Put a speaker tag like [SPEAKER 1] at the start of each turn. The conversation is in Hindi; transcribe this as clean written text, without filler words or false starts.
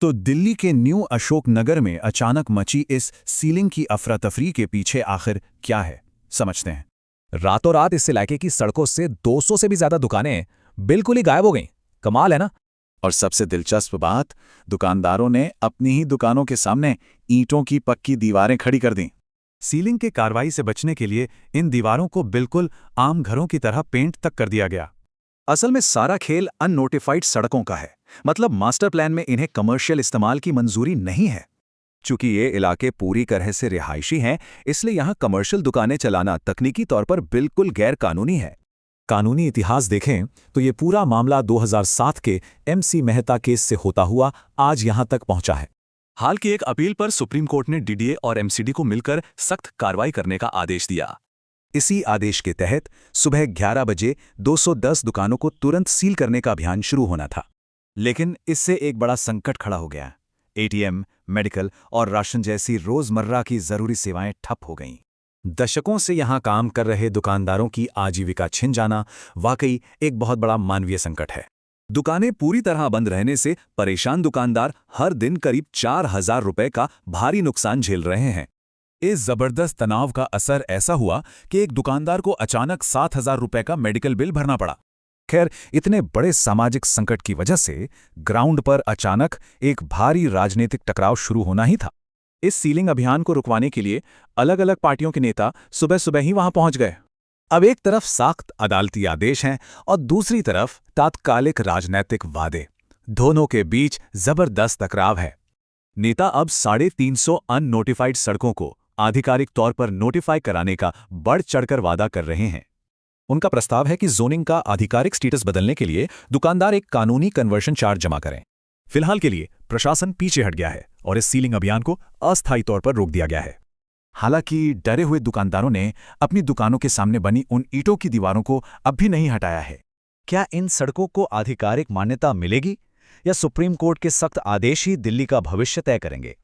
[SPEAKER 1] तो दिल्ली के न्यू अशोक नगर में अचानक मची इस सीलिंग की अफरा तफरी के पीछे आखिर क्या है, समझते हैं।
[SPEAKER 2] रातों रात इस इलाके की सड़कों से 200 से भी ज्यादा दुकानें बिल्कुल ही गायब हो गईं। कमाल है ना।
[SPEAKER 3] और सबसे दिलचस्प बात, दुकानदारों ने अपनी ही दुकानों के सामने ईंटों की पक्की दीवारें खड़ी कर दी।
[SPEAKER 1] सीलिंग के कार्रवाई से बचने के लिए इन दीवारों को बिल्कुल आम घरों की तरह पेंट तक कर दिया गया।
[SPEAKER 4] असल में सारा खेल अननोटिफाइड सड़कों का है, मतलब मास्टर प्लान में इन्हें कमर्शियल इस्तेमाल की मंजूरी नहीं है। चूंकि ये इलाके पूरी तरह से रिहायशी हैं, इसलिए यहाँ कमर्शियल दुकानें चलाना तकनीकी तौर पर बिल्कुल गैर कानूनी है।
[SPEAKER 2] कानूनी इतिहास देखें तो ये पूरा मामला 2007 के MC मेहता केस से होता हुआ आज यहां तक पहुंचा है।
[SPEAKER 5] हाल की एक अपील पर सुप्रीम कोर्ट ने DDA और MCD को मिलकर सख्त कार्रवाई करने का आदेश दिया।
[SPEAKER 4] इसी आदेश के तहत सुबह 11 बजे 210 दुकानों को तुरंत सील करने का अभियान शुरू होना था। लेकिन इससे एक बड़ा संकट खड़ा हो गया। ATM, मेडिकल और राशन जैसी रोजमर्रा की जरूरी सेवाएं ठप हो गईं।
[SPEAKER 2] दशकों से यहां काम कर रहे दुकानदारों की आजीविका छिन जाना वाकई एक बहुत बड़ा मानवीय संकट है।
[SPEAKER 4] दुकानें पूरी तरह बंद रहने से परेशान दुकानदार हर दिन करीब 4,000 रुपए का भारी नुकसान झेल रहे हैं।
[SPEAKER 1] इस जबरदस्त तनाव का असर ऐसा हुआ कि एक दुकानदार को अचानक 7,000 रुपए का मेडिकल बिल भरना पड़ा।
[SPEAKER 4] खैर, इतने बड़े सामाजिक संकट की वजह से ग्राउंड पर अचानक एक भारी राजनीतिक टकराव शुरू होना ही था।
[SPEAKER 1] इस सीलिंग अभियान को रुकवाने के लिए अलग अलग पार्टियों के नेता सुबह सुबह ही वहां पहुंच गए।
[SPEAKER 4] अब एक तरफ सख्त अदालती आदेश हैं और दूसरी तरफ तात्कालिक राजनीतिक वादे। दोनों के बीच जबरदस्त टकराव है। नेता अब 350 अननोटिफाइड सड़कों को आधिकारिक तौर पर नोटिफाई कराने का बढ़ चढ़कर वादा कर रहे हैं।
[SPEAKER 2] उनका प्रस्ताव है कि जोनिंग का आधिकारिक स्टेटस बदलने के लिए दुकानदार एक कानूनी कन्वर्शन चार्ज जमा करें।
[SPEAKER 1] फिलहाल के लिए प्रशासन पीछे हट गया है और इस सीलिंग अभियान को अस्थायी तौर पर रोक दिया गया है।
[SPEAKER 4] हालांकि डरे हुए दुकानदारों ने अपनी दुकानों के सामने बनी उन ईंटों की दीवारों को अब भी नहीं हटाया है। क्या इन सड़कों को आधिकारिक मान्यता मिलेगी या सुप्रीम कोर्ट के सख्त आदेश ही दिल्ली का भविष्य तय करेंगे?